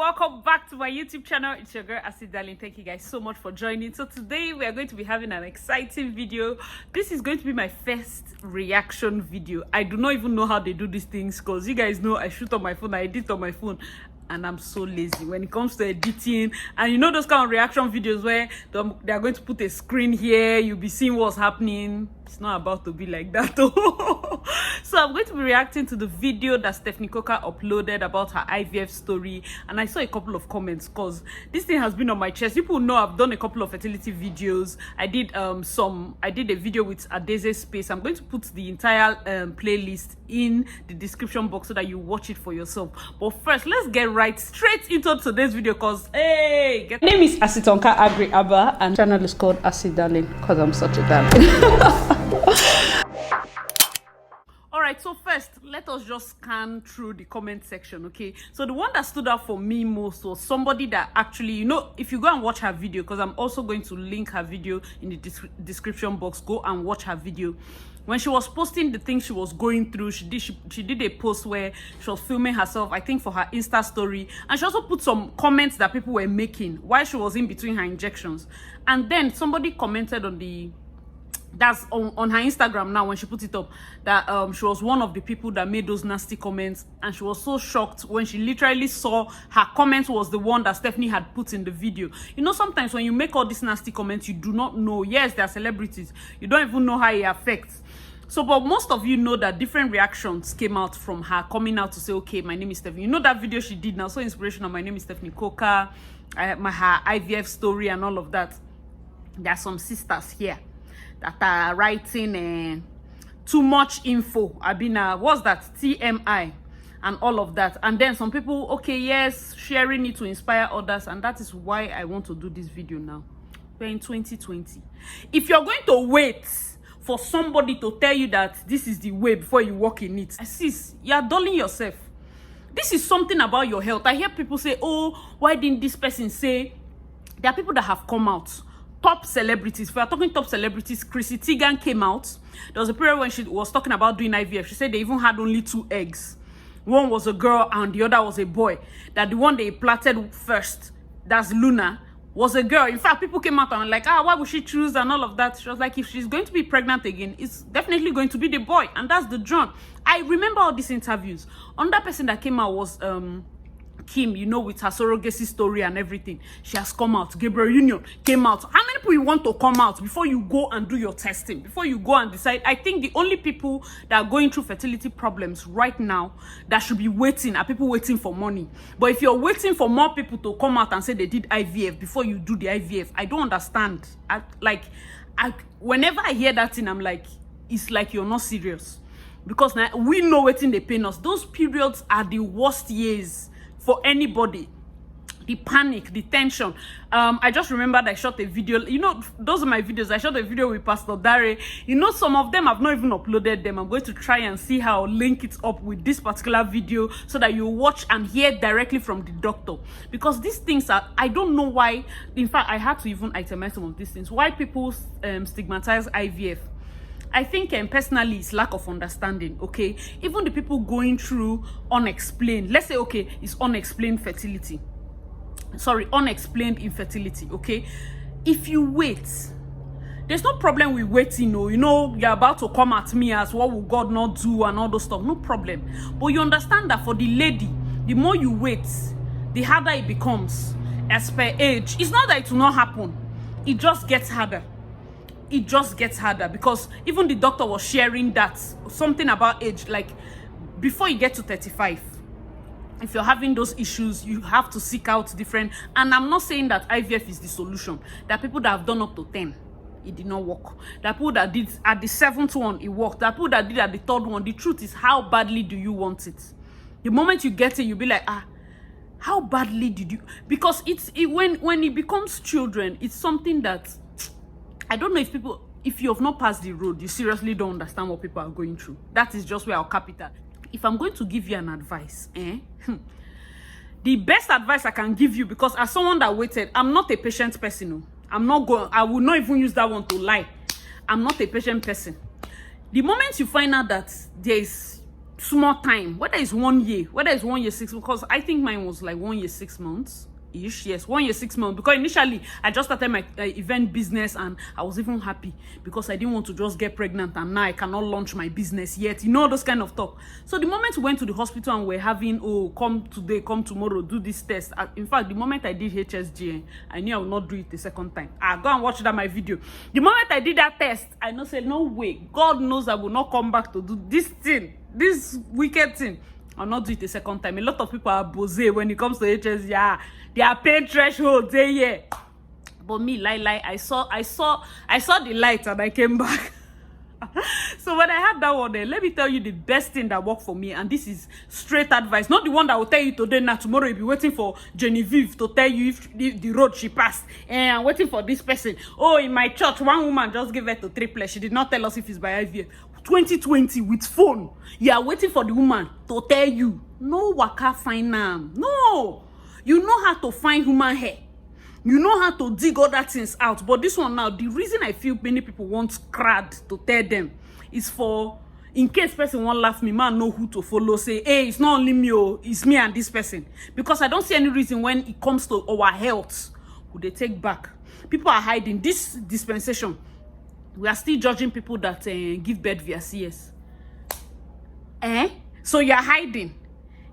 welcome back to my YouTube channel. It's your girl AsyDarlyn. Thank you guys so much for joining. So today we are going to be having an exciting video. This is going to be my first reaction video. I do not even know how they do these things because you guys know I shoot on my phone, I edit on my phone, and I'm so lazy when it comes to editing. And you know those kind of reaction videos where they are going to put a screen here, you'll be seeing what's happening. It's not about to be like that. So I'm going to be reacting to the video that Asitonka uploaded about her IVF story, and I saw a couple of comments because this thing has been on my chest. People know I've done a couple of fertility videos. I did a video with Adaeze space. I'm going to put the entire playlist in the description box so that you watch it for yourself. But first, let's get right straight into today's video because my name is Asitonka Aggrey-Abah and channel is called AsyDarlyn because I'm such a darling. Alright, so first, let us just scan through the comment section, okay? So the one that stood out for me most was somebody that actually, you know, if you go and watch her video, because I'm also going to link her video in the description box, go and watch her video. When she was posting the things she was going through, she did a post where she was filming herself, I think for her Insta story, and she also put some comments that people were making while she was in between her injections. And then somebody commented on the that's on her Instagram now when she put it up that she was one of the people that made those nasty comments, and she was so shocked when she literally saw her comment was the one that Stephanie had put in the video. You know, sometimes when you make all these nasty comments, you do not know. Yes, they are celebrities, you don't even know how it affects. So, but most of you know that different reactions came out from her coming out to say, okay, my name is Stephanie. You know that video she did now, so inspirational. My name is Stephanie Coker, her IVF story and all of that. There are some sisters here that are writing too much info. I've been what's that, TMI and all of that. And then some people, okay, yes, sharing it to inspire others, and that is why I want to do this video now. We're in 2020. If you're going to wait for somebody to tell you that this is the way before you walk in it, sis, you're dulling yourself. This is something about your health. I hear people say, oh, why didn't this person say? There are people that have come out, top celebrities. If we are talking top celebrities, Chrissy Teigen came out. There was a period when she was talking about doing IVF. She said they even had only 2 eggs. One was a girl and the other was a boy. That the one they planted first, that's Luna, was a girl. In fact, people came out and were like, why would she choose and all of that? She was like, if she's going to be pregnant again, it's definitely going to be the boy. And that's the John. I remember all these interviews. Another person that came out was Kim, you know, with her surrogacy story and everything. She has come out. Gabriel Union came out. How many people you want to come out before you go and do your testing, before you go and decide? I think the only people that are going through fertility problems right now that should be waiting are people waiting for money. But if you're waiting for more people to come out and say they did IVF before you do the IVF, I don't understand. Whenever I hear that thing, I'm like, it's like you're not serious. Because now we know waiting they pain us. Those periods are the worst years for anybody. The panic, the tension. I just remembered I shot a video. You know, those are my videos. I shot a video with Pastor Dare. You know, some of them I've not even uploaded them. I'm going to try and see how I'll link it up with this particular video so that you watch and hear directly from the doctor. Because these things are, I don't know why. In fact, I had to even itemize some of these things. Why people stigmatize IVF. I think personally it's lack of understanding, okay? Even the people going through unexplained, let's say, okay, it's unexplained fertility. Sorry, unexplained infertility, okay? If you wait, there's no problem with waiting, you know, you're about to come at me as what will God not do and all those stuff, no problem. But you understand that for the lady, the more you wait, the harder it becomes as per age. It's not that it will not happen, it just gets harder. It just gets harder because even the doctor was sharing that something about age, like before you get to 35, if you're having those issues, you have to seek out different. And I'm not saying that IVF is the solution. There are people that have done up to 10, it did not work. There are people that did at the 7th one, it worked. There are people that did at the 3rd one. The truth is, how badly do you want it? The moment you get it, you'll be like, how badly did you? Because when it becomes children, it's something that I don't know if you have not passed the road, you seriously don't understand what people are going through. That is just where I'll cap it at. If I'm going to give you an advice, the best advice I can give you, because as someone that waited, I'm not a patient person. I will not even use that one to lie. I'm not a patient person. The moment you find out that there's small time, whether it's 1 year, whether it's 1 year 6, because I think mine was like 1 year 6 months ish. Yes, 1 year 6 months, because initially I just started my event business, and I was even happy because I didn't want to just get pregnant and now I cannot launch my business yet, you know, those kind of talk. So the moment we went to the hospital and we're having, oh, come today, come tomorrow, do this test, in fact, the moment I did HSG, I knew I would not do it the second time. Go and watch that my video. The moment I did that test, I know, say, no way, God knows I will not come back to do this thing, this wicked thing. I'll not do it the second time. A lot of people are bosé when it comes to HS. Yeah, they are pain threshold. Yeah. But me, I saw the light and I came back. So when I had that one there, let me tell you the best thing that worked for me, and this is straight advice, not the one that will tell you today. Now tomorrow you'll be waiting for Genevieve to tell you if the road she passed, and I'm waiting for this person. Oh, in my church, one woman just gave birth to triplets. She did not tell us if it's by IVF. 2020 with phone, you are waiting for the woman to tell you. No waka find am. No, you know how to find human hair, you know how to dig other things out. But this one now, the reason I feel many people want crowd to tell them is for, in case person won't laugh me, man know who to follow, say, hey, it's not only me, oh, it's me and this person. Because I don't see any reason when it comes to our health would they take back. People are hiding. This dispensation, we are still judging people that give birth via CS. So you're hiding.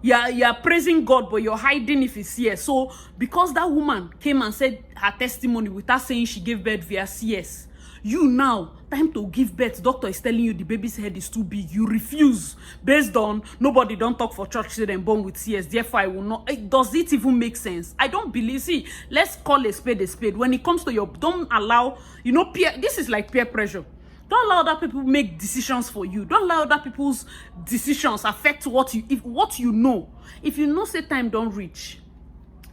You're praising God, but you're hiding if it's CS. So because that woman came and said her testimony without saying she gave birth via CS, you now, time to give birth, doctor is telling you the baby's head is too big. You refuse based on nobody don't talk for church, say them born with CS. Therefore, I will not. Does it even make sense? I don't believe. See, let's call a spade a spade. When it comes to your, don't allow, you know, this is like peer pressure. Don't allow other people make decisions for you. Don't allow other people's decisions affect what you know. If you know, say time don't reach,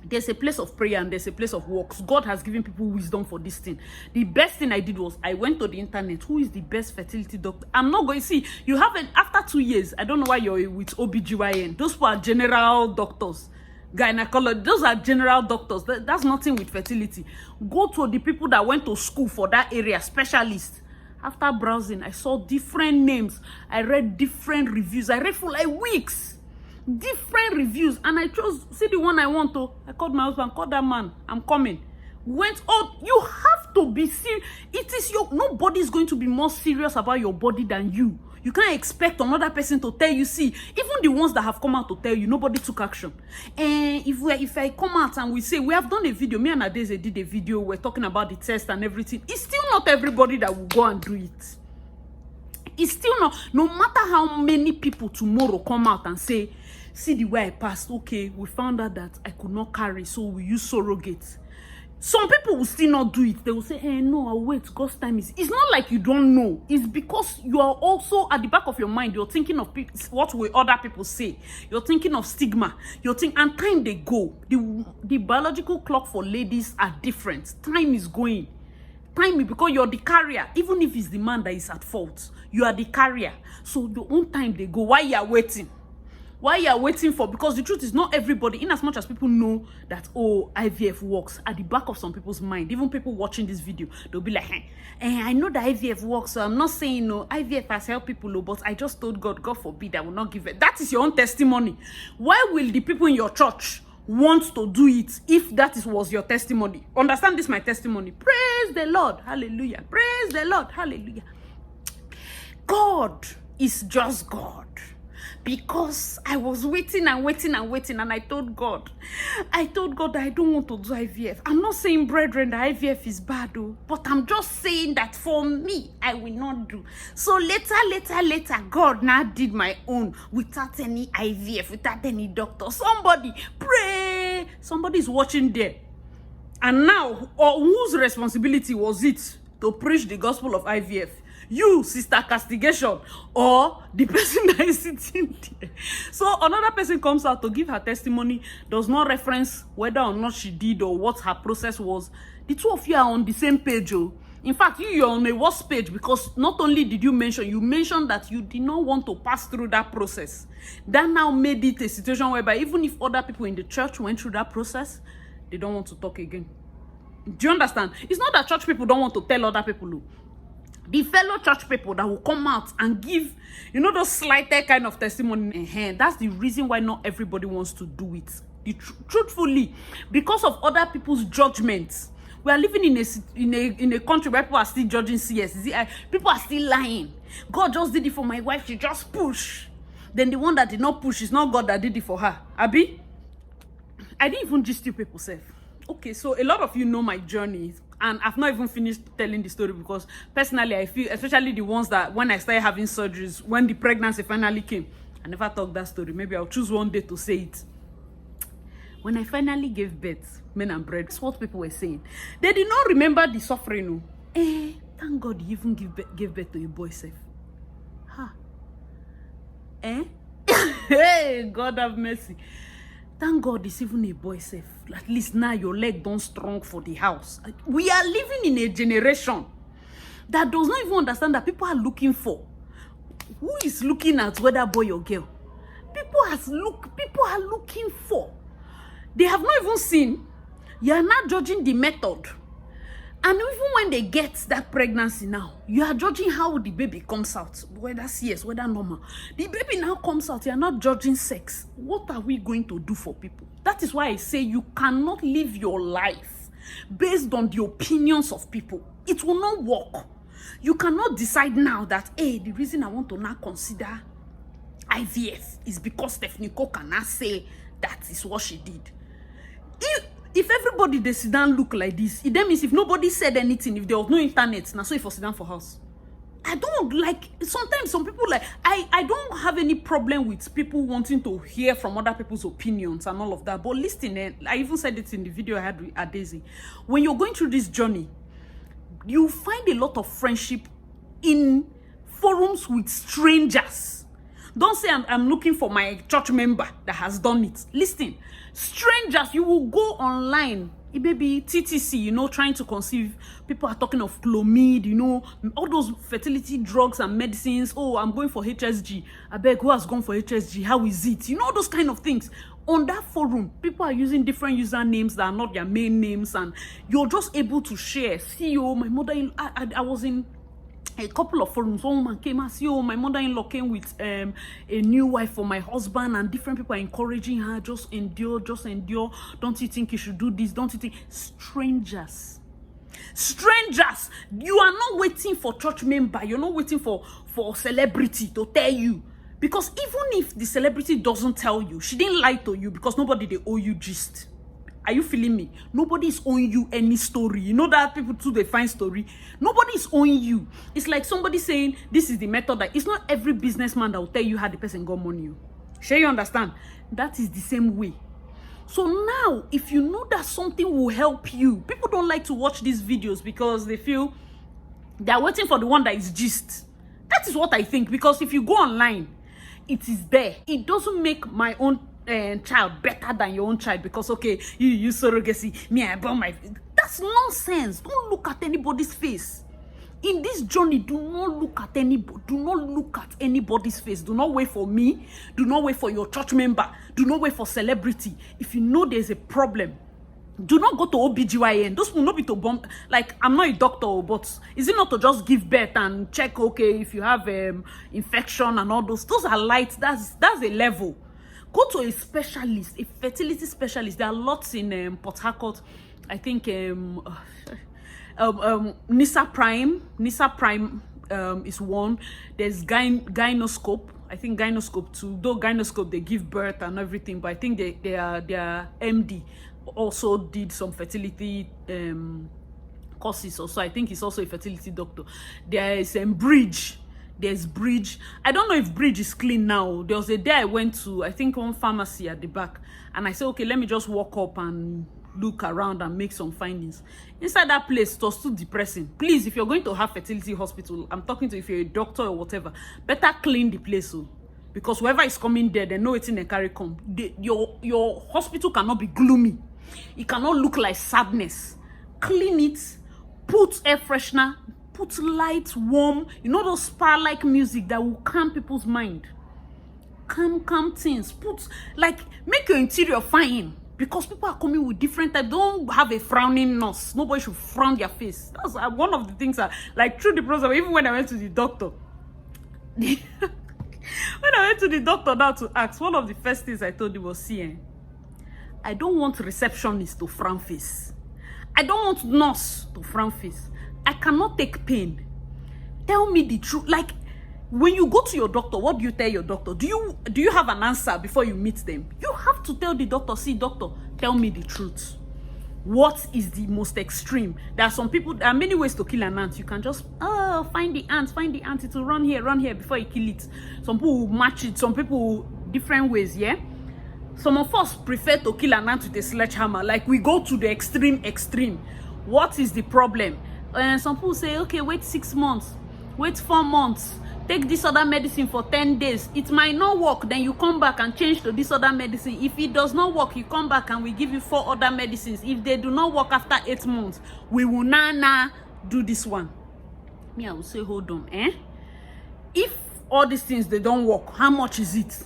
there's a place of prayer and there's a place of works. God has given people wisdom for this thing. The best thing I did was I went to the internet. Who is the best fertility doctor? I'm not going to see. You haven't, after 2 years, I don't know why you're with OBGYN. Those people are general doctors. Gynecology, those are general doctors. That's nothing with fertility. Go to the people that went to school for that area, specialists. After browsing, I saw different names. I read different reviews. I read for like weeks. Different reviews. And I chose, see the one I want to. I called my husband, called that man. I'm coming. Went, oh, you have to be serious. It is nobody's going to be more serious about your body than you. You can't expect another person to tell you. See, even the ones that have come out to tell you, nobody took action. And if I come out and we say, we have done a video, me and Adaeze did a video, we're talking about the test and everything, it's still not everybody that will go and do it. It's still not, no matter how many people tomorrow come out and say, see the way I passed, okay, we found out that I could not carry, so we use surrogates. Some people will still not do it. They will say, hey, no, I'll wait. God's time is... It's not like you don't know. It's because you are also, at the back of your mind, you're thinking of what will other people say. You're thinking of stigma. You're thinking, and time they go. The biological clock for ladies are different. Time is going. Time is because you're the carrier. Even if it's the man that is at fault, you are the carrier. So your own time they go. Why you are waiting? Why you are waiting for? Because the truth is, not everybody, in as much as people know that, oh, IVF works, at the back of some people's mind, even people watching this video, they'll be like, I know that IVF works, so I'm not saying no, IVF has helped people, but I just told God, God forbid, I will not give it. That is your own testimony. Why will the people in your church want to do it if that was your testimony? Understand this, my testimony. Praise the Lord. Hallelujah. Praise the Lord. Hallelujah. God is just God. Because I was waiting and waiting and waiting, and I told God that I don't want to do IVF. I'm not saying, brethren, that IVF is bad, though, but I'm just saying that for me, I will not do. So later, God now did my own without any IVF, without any doctor. Somebody pray. Somebody's watching there. And now, whose responsibility was it to preach the gospel of IVF? You, Sister Castigation, or the person that is sitting there. So another person comes out to give her testimony, does not reference whether or not she did or what her process was. The two of you are on the same page. Oh. In fact, you're on a worse page, because not only did you mentioned that you did not want to pass through that process. That now made it a situation whereby even if other people in the church went through that process, they don't want to talk again. Do you understand? It's not that church people don't want to tell other people. The fellow church people that will come out and give, you know, those slighted kind of testimony. That's the reason why not everybody wants to do it. Truthfully, because of other people's judgments. We are living in a country where people are still judging CS. People are still lying. God just did it for my wife. She just pushed. Then the one that did not push is not God that did it for her. Abi? I didn't even just you people self. Okay, so a lot of you know my journey. And I've not even finished telling the story because personally I feel, especially the ones that when I started having surgeries, when the pregnancy finally came, I never talked that story. Maybe I'll choose one day to say it. When I finally gave birth, men and bread, that's what people were saying. They did not remember the suffering. Thank God you even gave birth to a boy self. Hey, God have mercy. Thank God it's even a boy self. At least now your leg don't strong for the house. We are living in a generation that does not even understand that people are looking for. Who is looking at whether boy or girl? People are looking for. They have not even seen. You are not judging the method. And even when they get that pregnancy now, you are judging how the baby comes out. Whether CS, whether normal. The baby now comes out. You are not judging sex. What are we going to do for people? That is why I say you cannot live your life based on the opinions of people. It will not work. You cannot decide now that, hey, the reason I want to now consider IVF is because Stephanie Coke cannot say that is what she did. If everybody they sit down look like this, it then means if nobody said anything, if there was no internet, now so if I sit down for house. I don't like, sometimes some people like, I don't have any problem with people wanting to hear from other people's opinions and all of that. But listen, I even said it in the video I had with Adaeze. When you're going through this journey, you find a lot of friendship in forums with strangers. Don't say I'm looking for my church member that has done it. Listen, strangers, you will go online. It may be TTC, you know, trying to conceive. People are talking of clomid, you know, all those fertility drugs and medicines. Oh, I'm going for HSG. I beg, who has gone for HSG? How is it? You know, those kind of things. On that forum, people are using different usernames that are not their main names, and you're just able to share. See, oh, my mother-in-law, I was in a couple of forums. One woman came and said, oh, my mother-in-law came with a new wife for my husband, and different people are encouraging her, just endure, just endure. Don't you think you should do this? Don't you think? Strangers, you are not waiting for church member, you're not waiting for celebrity to tell you, because even if the celebrity doesn't tell you, she didn't lie to you, because nobody they owe you gist. Are you feeling me? Nobody is owing you any story. You know that people too, they find story. Nobody is owing you. It's like somebody saying, this is the method. That it's not every businessman that will tell you how the person got money. Sure, you understand? That is the same way. So now, if you know that something will help you, people don't like to watch these videos because they feel they're waiting for the one that is gist. That is what I think, because if you go online, it is there. It doesn't make my own child better than your own child because, okay, you use surrogacy, me I born my... That's nonsense. Don't look at anybody's face. In this journey, do not look at anybody's face. Do not wait for me. Do not wait for your church member. Do not wait for celebrity. If you know there's a problem, do not go to OBGYN. Those will not be to bomb. Like, I'm not a doctor, but is it not to just give birth and check, okay, if you have infection and all those? Those are light. That's a level. Go to a specialist, a fertility specialist. There are lots in Port Harcourt. I think Nisa Prime is one. There's gynoscope. I think gynoscope too. Though gynoscope they give birth and everything, but I think their MD also did some fertility courses. Also, I think he's also a fertility doctor. There is Bridge. There's Bridge. I don't know if Bridge is clean now. There was a day I went to, I think, one pharmacy at the back, and I said, okay, let me just walk up and look around and make some findings. Inside that place, it was too depressing. Please, if you're going to have fertility hospital, I'm talking to, if you're a doctor or whatever, better clean the place, because whoever is coming there, they know it's in a carry come. Your hospital cannot be gloomy. It cannot look like sadness. Clean it. Put air freshener. Put light, warm, you know, those spa-like music that will calm people's mind. Calm things. Put, like, make your interior fine. Because people are coming with different types. Don't have a frowning nose. Nobody should frown their face. That's one of the things that, like, through the process, even when I went to the doctor, when I went to the doctor now to ask, one of the first things I told him was, see, I don't want receptionist to frown face. I don't want nurse to frown face. I cannot take pain. Tell me the truth. Like, when you go to your doctor, what do you tell your doctor? Do you have an answer before you meet them? You have to tell the doctor, see, doctor, tell me the truth. What is the most extreme? There are many ways to kill an ant. You can just, find the ant, it will run here before you kill it. Some people will match it, some people will, different ways, yeah? Some of us prefer to kill an ant with a sledgehammer. Like, we go to the extreme. What is the problem? Some people say, okay, wait 6 months, wait 4 months, take this other medicine for 10 days. It might not work. Then you come back and change to this other medicine. If it does not work, you come back and we give you 4 other medicines. If they do not work after 8 months, we will now do this one. Me, I will say, hold on, if all these things, they don't work, how much is it?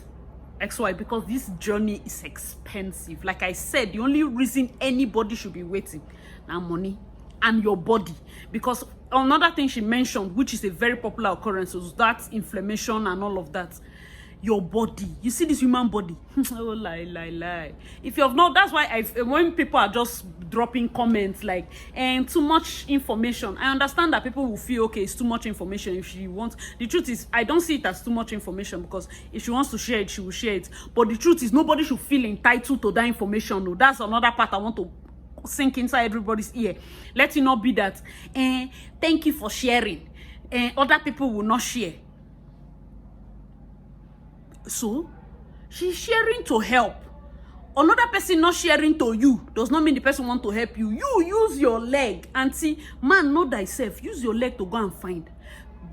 XY, because this journey is expensive. Like I said, the only reason anybody should be waiting now, money and your body. Because another thing she mentioned, which is a very popular occurrence, is that inflammation and all of that. Your body, you see this human body. Oh, lie. If you have not, that's why when people are just dropping comments like, and too much information, I understand that people will feel, okay, it's too much information if she wants. The truth is, I don't see it as too much information, because if she wants to share it, she will share it. But the truth is, nobody should feel entitled to that information. No, that's another part I want to sink inside everybody's ear. Let it not be that, thank you for sharing, other people will not share. So she's sharing to help. Another person not sharing to you does not mean the person want to help you. You use your leg. And see, man, know thyself. Use your leg to go and find.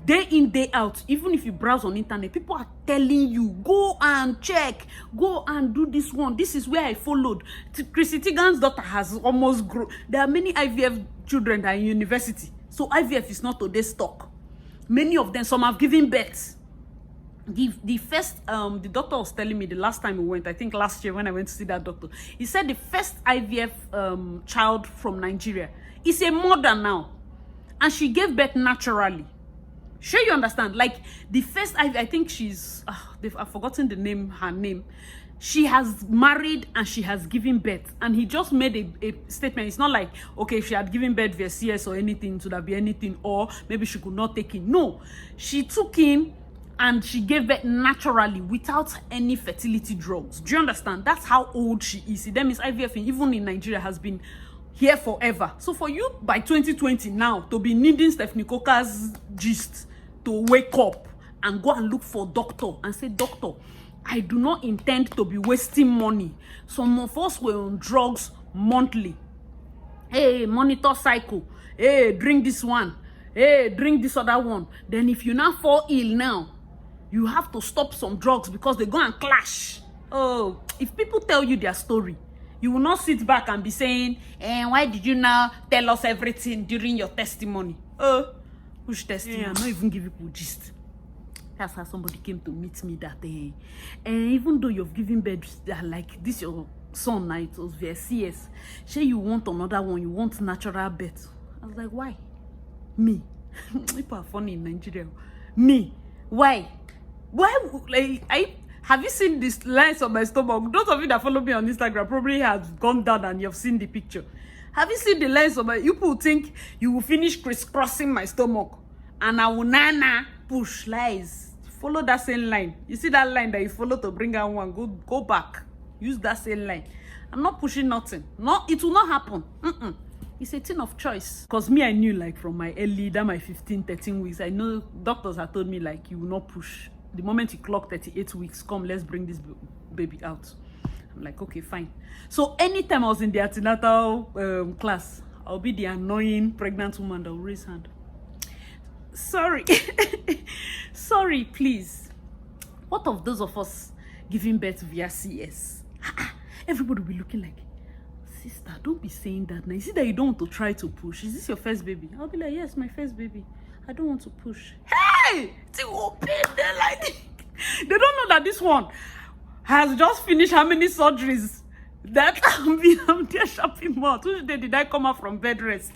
Day in, day out, even if you browse on internet, people are telling you, go and check, go and do this one. This is where I followed. Chrissy Teigen's daughter has almost grown. There are many IVF children that are in university. So IVF is not today's stock. Many of them, some have given birth. The first, the doctor was telling me the last time we went, I think last year when I went to see that doctor, he said the first IVF child from Nigeria is a mother now. And she gave birth naturally. Sure, you understand? Like, the first, I think she's, I've forgotten her name. She has married and she has given birth. And he just made a statement. It's not like, okay, if she had given birth via CS or anything, should that be anything, or maybe she could not take in. No, she took in and she gave birth naturally without any fertility drugs. Do you understand? That's how old she is. That means IVF, even in Nigeria, has been here forever. So for you, by 2020 now, to be needing Stephanie Coker's gist, to wake up and go and look for doctor and say, doctor, I do not intend to be wasting money. Some of us were on drugs monthly. Hey, monitor cycle. Hey, drink this one. Hey, drink this other one. Then if you now fall ill now, you have to stop some drugs because they go and clash. Oh, if people tell you their story, you will not sit back and be saying, why did you now tell us everything during your testimony? Which testimony? I'm not even giving people gist. That's how somebody came to meet me that day. And even though you've given birth, like this your son, now it was via CS. Say you want another one, you want natural birth. I was like, why? Me. People are funny in Nigeria. Me. Why? Like, have you seen these lines on my stomach? Those of you that follow me on Instagram probably have gone down and you've seen the picture. Have you seen the lines of my... You people think you will finish crisscrossing my stomach and I will push lies. Follow that same line. You see that line that you follow to bring out one? Go back. Use that same line. I'm not pushing nothing. No, it will not happen. It's a thing of choice. Because me, I knew like from my my 15, 13 weeks, I know doctors have told me like you will not push. The moment you clock 38 weeks, come, let's bring this baby out. I'm like, okay, fine. So anytime I was in the antenatal class, I'll be the annoying pregnant woman that will raise hand. Sorry. Sorry, please. What of those of us giving birth via CS? Everybody will be looking like, sister, don't be saying that now. Is it that you don't want to try to push? Is this your first baby? I'll be like, yes, my first baby. I don't want to push. Hey! They don't know that this one has just finished how many surgeries that I'm there shopping mall. Tuesday did I come out from bed rest?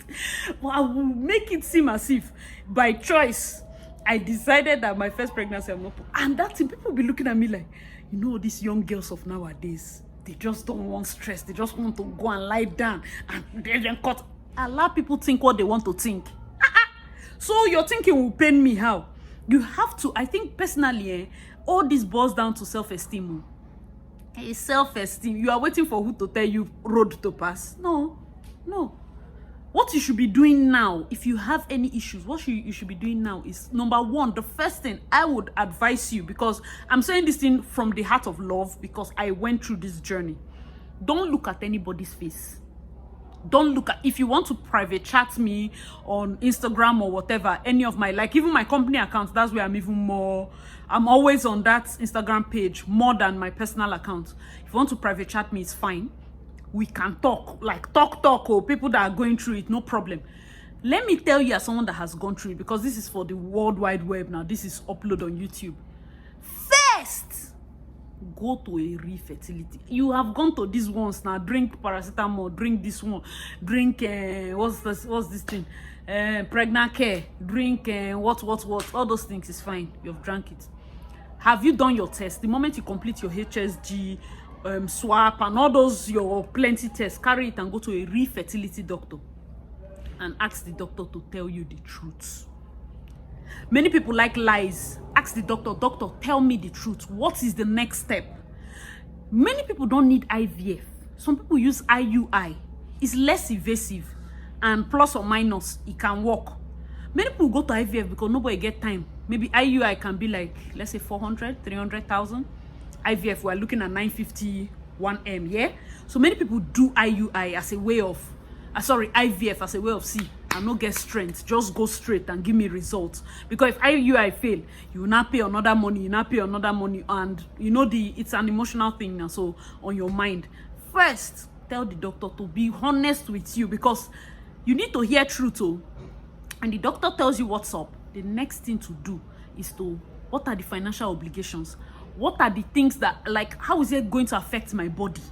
Well, I will make it seem as if by choice I decided that my first pregnancy I'm not. And that thing, people be looking at me like, you know, these young girls of nowadays, they just don't want stress. They just want to go and lie down and then cut. Allow people think what they want to think. So your thinking will pain me how? You have to, I think personally, all this boils down to self-esteem. Self-esteem. You are waiting for who to tell you road to pass? No. What you should be doing now, if you have any issues, what you should be doing now is, number one, the first thing I would advise you, because I'm saying this thing from the heart of love, because I went through this journey. Don't look at anybody's face. Don't look at, if you want to private chat me on Instagram or whatever, any of my, like even my company account, that's where I'm even more, I'm always on that Instagram page more than my personal account. If you want to private chat me, it's fine. We can talk, like talk, or people that are going through it, no problem. Let me tell you as someone that has gone through it, because this is for the World Wide Web now, this is upload on YouTube. First, go to a fertility. You have gone to these ones now, drink paracetamol, drink this one, drink what's this thing, pregnant care, drink what, all those things is fine. You've drank it. Have you done your test? The moment you complete your HSG, swap and all those your plenty tests, carry it and go to a fertility doctor and ask the doctor to tell you the truth. Many people like lies. Ask the doctor, tell me the truth. What is the next step? Many people don't need IVF. Some people use IUI. It's less invasive and plus or minus, it can work. Many people go to IVF because nobody get time. Maybe IUI can be like, let's say 400, 300,000. IVF, we're looking at 951M, yeah? So many people do IUI as a way of, IVF as a way of, see, I no get strength, just go straight and give me results. Because if IUI fail, you will not pay another money, and you know, it's an emotional thing now, so on your mind. First, tell the doctor to be honest with you, because you need to hear truth, oh. And the doctor tells you what's up. The next thing to do is to, what are the financial obligations? What are the things that, like, how is it going to affect my body?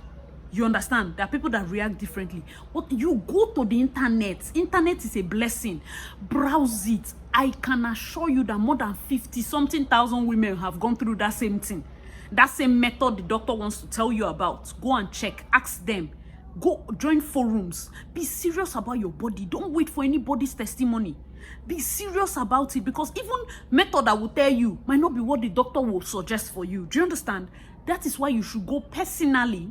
You understand? There are people that react differently. What you go to the internet. Internet is a blessing. Browse it. I can assure you that more than 50-something thousand women have gone through that same thing. That same method the doctor wants to tell you about. Go and check. Ask them. Go join forums. Be serious about your body. Don't wait for anybody's testimony. Be serious about it, because even method that will tell you might not be what the doctor will suggest for you. Do you understand? That is why you should go personally.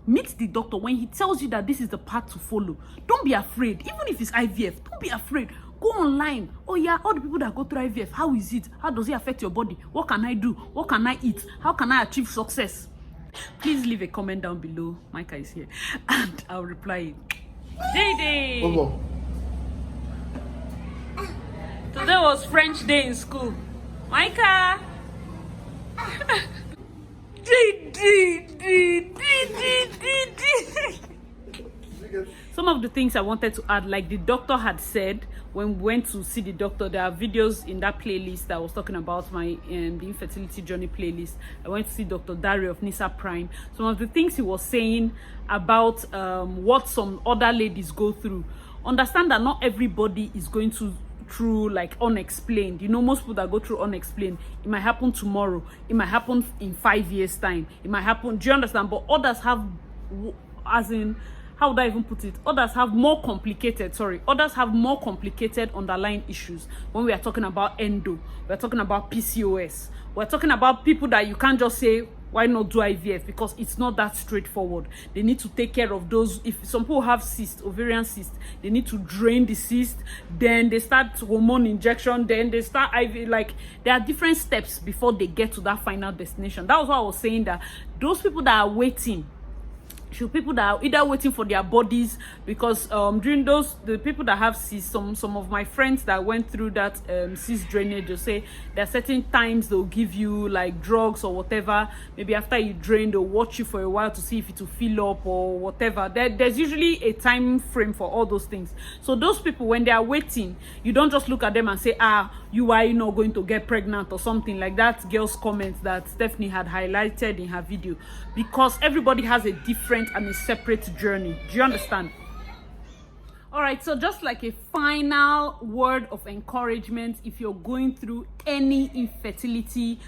Meet the doctor when he tells you that this is the path to follow. Don't be afraid. Even if it's IVF, don't be afraid. Go online. Oh yeah, all the people that go through IVF, how is it? How does it affect your body? What can I do? What can I eat? How can I achieve success? Please leave a comment down below. Micah is here and I'll reply. Day. Today was French day in school. Micah. Some of the things I wanted to add, like the doctor had said when we went to see the doctor, there are videos in that playlist that I was talking about, my the infertility journey playlist. I went to see Dr. Dari of Nisa Prime. Some of the things he was saying about what some other ladies go through. Understand that not everybody is going through like unexplained. You know, most people that go through unexplained, it might happen tomorrow, it might happen in 5 years time, it might happen, do you understand? But others have, as in, how would I even put it, others have more complicated underlying issues. When we are talking about endo, we're talking about PCOS, we're talking about people that you can't just say, why not do IVF? Because it's not that straightforward. They need to take care of those. If some people have cyst, ovarian cyst, they need to drain the cyst, then they start hormone injection, then they start IVF. Like, there are different steps before they get to that final destination. That was what I was saying, that those people that are waiting, people that are either waiting for their bodies, because during the people that have cysts, some of my friends that went through that cyst drainage, they say there are certain times they'll give you like drugs or whatever. Maybe after you drain, they'll watch you for a while to see if it will fill up or whatever. There's usually a time frame for all those things. So those people, when they are waiting, you don't just look at them and say, you are not going to get pregnant or something like that girl's comment that Stephanie had highlighted in her video, because everybody has a different different and a separate journey. Do you understand? All right, so just like a final word of encouragement, if you're going through any infertility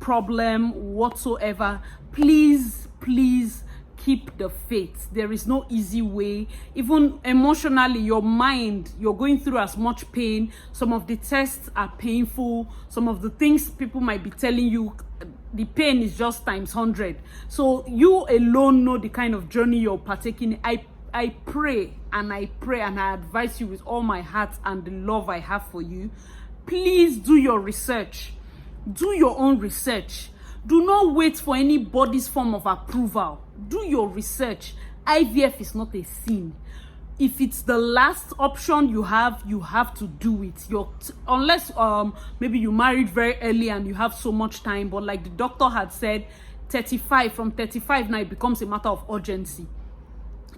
problem whatsoever, please keep the faith. There is no easy way. Even emotionally, your mind, you're going through as much pain. Some of the tests are painful. Some of the things people might be telling you, the pain is just times 100. So you alone know the kind of journey you're partaking in. I pray and I advise you with all my heart and the love I have for you. Please do your research. Do your own research. Do not wait for anybody's form of approval. Do your research. IVF is not a sin. If it's the last option you have to do it. Unless maybe you married very early and you have so much time, but like the doctor had said, 35, from 35 now it becomes a matter of urgency.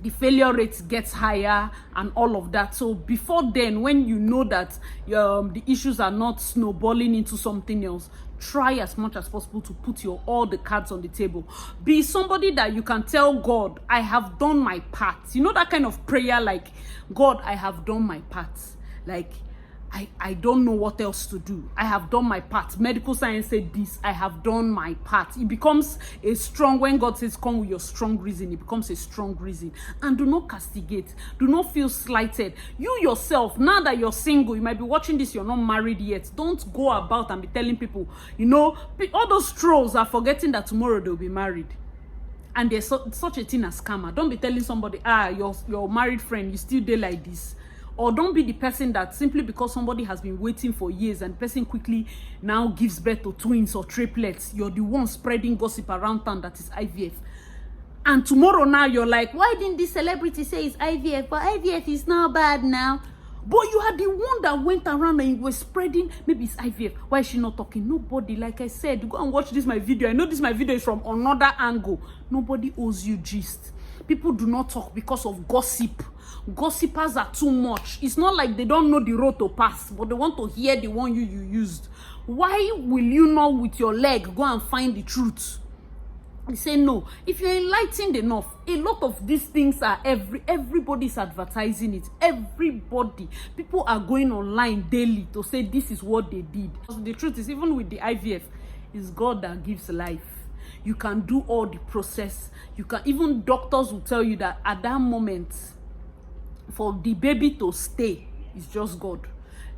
The failure rate gets higher and all of that. So before then, when you know that the issues are not snowballing into something else, try as much as possible to put all the cards on the table. Be somebody that you can tell God, I have done my part. You know that kind of prayer, like, God, I have done my part. Like, I don't know what else to do. I have done my part. Medical science said this. I have done my part. It becomes a strong, when God says come with your strong reason, it becomes a strong reason. And do not castigate. Do not feel slighted. You yourself, now that you're single, you might be watching this, you're not married yet. Don't go about and be telling people, you know, all those trolls are forgetting that tomorrow they'll be married. And there's such a thing as scammer. Don't be telling somebody, your married friend, you still there like this. Or don't be the person that simply because somebody has been waiting for years and the person quickly now gives birth to twins or triplets, you're the one spreading gossip around town that is IVF. And tomorrow now you're like, why didn't this celebrity say it's IVF? But IVF is not bad now. But you are the one that went around and you were spreading, maybe it's IVF. Why is she not talking? Nobody, like I said, go and watch this my video. I know this my video is from another angle. Nobody owes you gist. People do not talk because of gossip. Gossipers are too much. It's not like they don't know the road to pass, but they want to hear the one you used. Why will you not with your leg go and find the truth? You say no. If you're enlightened enough, a lot of these things are everybody's advertising it. Everybody. People are going online daily to say this is what they did. The truth is, even with the IVF, it's God that gives life. You can do all the process. You can, even doctors will tell you that at that moment, for the baby to stay, it's just God.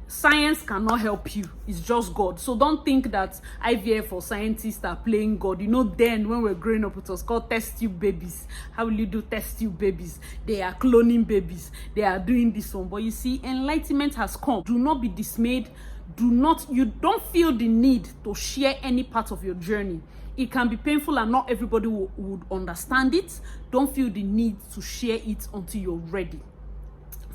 Science cannot help you. It's just God. So don't think that IVF or scientists are playing God. You know, then when we're growing up, it was called test tube babies. How will you do test tube babies? They are cloning babies. They are doing this one. But you see, enlightenment has come. Do not be dismayed. You don't feel the need to share any part of your journey. It can be painful and not everybody would understand it. Don't feel the need to share it until you're ready.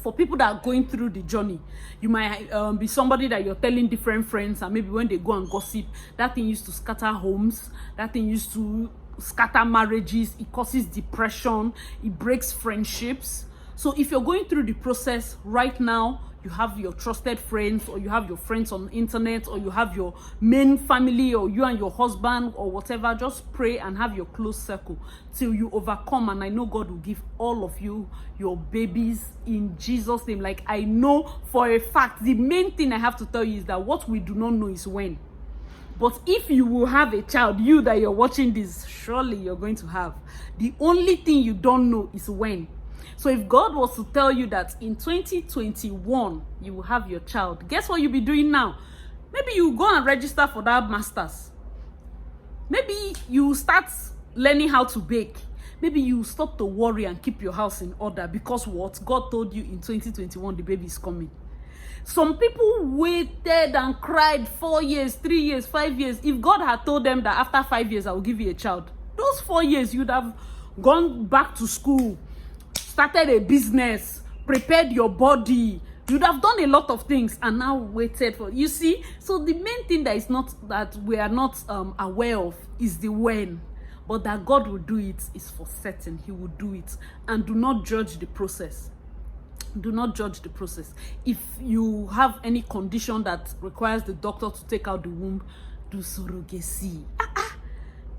For people that are going through the journey, you might be somebody that you're telling different friends, and maybe when they go and gossip, that thing used to scatter homes, that thing used to scatter marriages, it causes depression, it breaks friendships. So if you're going through the process right now, you have your trusted friends, or you have your friends on the internet, or you have your main family, or you and your husband, or whatever. Just pray and have your close circle till you overcome. And I know God will give all of you your babies in Jesus' name. Like, I know for a fact, the main thing I have to tell you is that what we do not know is when. But if you will have a child, you that you're watching this, surely you're going to have. The only thing you don't know is when. So if God was to tell you that in 2021, you will have your child, guess what you'll be doing now? Maybe you go and register for that master's. Maybe you start learning how to bake. Maybe you stop to worry and keep your house in order, because what God told you in 2021, the baby is coming. Some people waited and cried 4 years, 3 years, 5 years. If God had told them that after 5 years, I will give you a child, those 4 years, you'd have gone back to school, started a business, prepared your body, you'd have done a lot of things, and now waited for, you see. So the main thing that we are not aware of is the when, but that God will do it is for certain. He will do it. And do not judge the process. Do not judge the process. If you have any condition that requires the doctor to take out the womb, do surrogacy.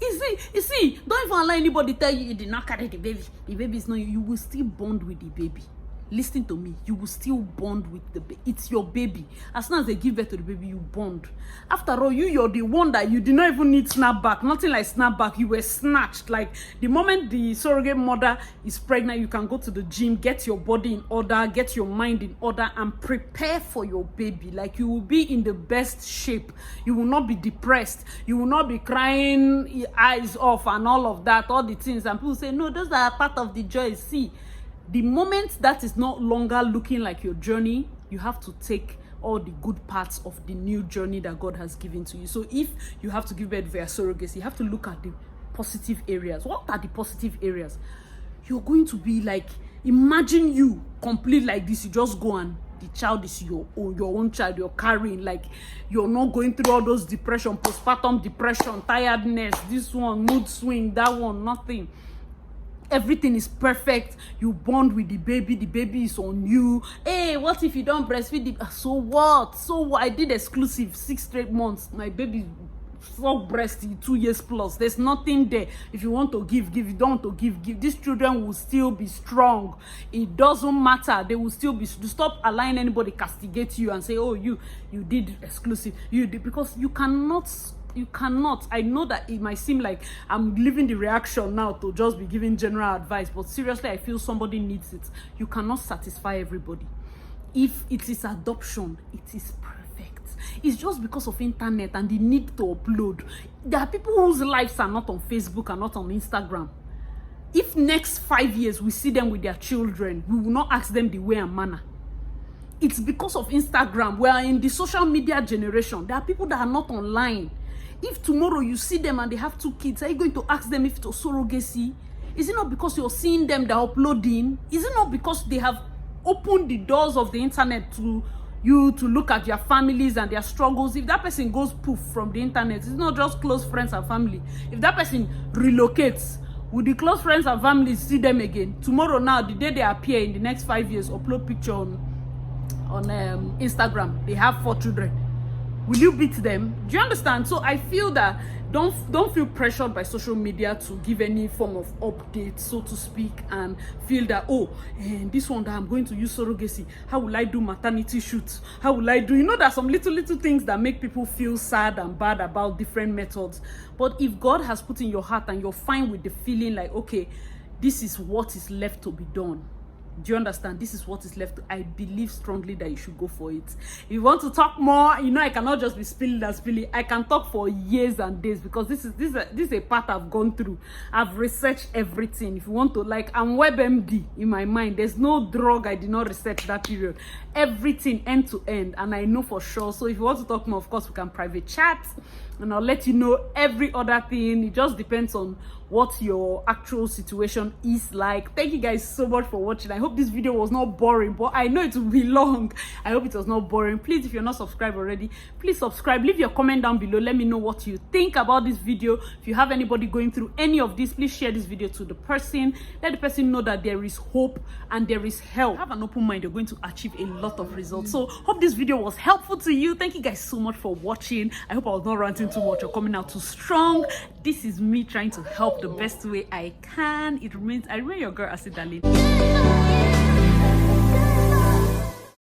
You see, don't even allow anybody tell you did not carry the baby. The baby is not you. You will still bond with the baby. Listen to me, you will still bond with the baby. It's your baby. As soon as they give birth to the baby, you bond. After all, you're the one that you did not even need snapback. Nothing like snapback. You were snatched. Like the moment the surrogate mother is pregnant, you can go to the gym, get your body in order, get your mind in order, and prepare for your baby. Like you will be in the best shape. You will not be depressed. You will not be crying eyes off and all of that, all the things. And people say, no, those are part of the joy. See, the moment that is no longer looking like your journey, you have to take all the good parts of the new journey that God has given to you. So if you have to give birth via surrogacy, you have to look at the positive areas. What are the positive areas? You're going to be like, imagine you complete like this. You just go and the child is your own child you're carrying. Like you're not going through all those depression, postpartum depression, tiredness, this one, mood swing, that one, nothing. Everything is perfect. You bond with the baby is on you. Hey, what if you don't breastfeed the so what? I did exclusive 6 straight months. My baby suck breast 2 years plus. There's nothing there. If you want to give. If you don't want to give. These children will still be strong. It doesn't matter. They will still be. Stop allowing anybody castigate you and say, oh, you did exclusive. You did, because you cannot. I know that it might seem like I'm leaving the reaction now to just be giving general advice, but seriously, I feel somebody needs it. You cannot satisfy everybody. If it is adoption, it is perfect. It's just because of internet and the need to upload. There are people whose lives are not on Facebook and not on Instagram. If next 5 years we see them with their children, we will not ask them the way and manner. It's because of Instagram. We are in the social media generation. There are people that are not online. If tomorrow you see them and they have 2 kids, are you going to ask them if it's surrogacy? Is it not because you're seeing them, they're uploading? Is it not because they have opened the doors of the internet to you to look at their families and their struggles? If that person goes poof from the internet, it's not just close friends and family. If that person relocates, will the close friends and families see them again? Tomorrow now, the day they appear in the next 5 years, upload picture on Instagram, they have 4 children. Will you beat them? Do you understand? So I feel that don't feel pressured by social media to give any form of update, so to speak, and feel that, oh, this one that I'm going to use surrogacy, how will I do maternity shoots? How will I do? You know, there's some little things that make people feel sad and bad about different methods. But if God has put in your heart and you're fine with the feeling like, okay, this is what is left to be done. Do you understand? This is what is left. I believe strongly that you should go for it. If you want to talk more, you know, I cannot just be spilling. I can talk for years and days, because this is a path I've gone through. I've researched everything. If you want to, like, I'm WebMD in my mind. There's no drug I did not research that period. Everything end to end, and I know for sure. So if you want to talk more, of course, we can private chat, and I'll let you know every other thing. It just depends on what your actual situation is like. Thank you guys so much for watching. I hope this video was not boring, but I know it will be long. I hope it was not boring. Please, if you're not subscribed already, please subscribe. Leave your comment down below. Let me know what you think about this video. If you have anybody going through any of this, please share this video to the person. Let the person know that there is hope and there is help. Have an open mind. You're going to achieve a lot of results. So hope this video was helpful to you. Thank you guys so much for watching. I hope I was not ranting too much or coming out too strong. This is me trying to help the best way I can. I remain your girl, AsyDarlyn.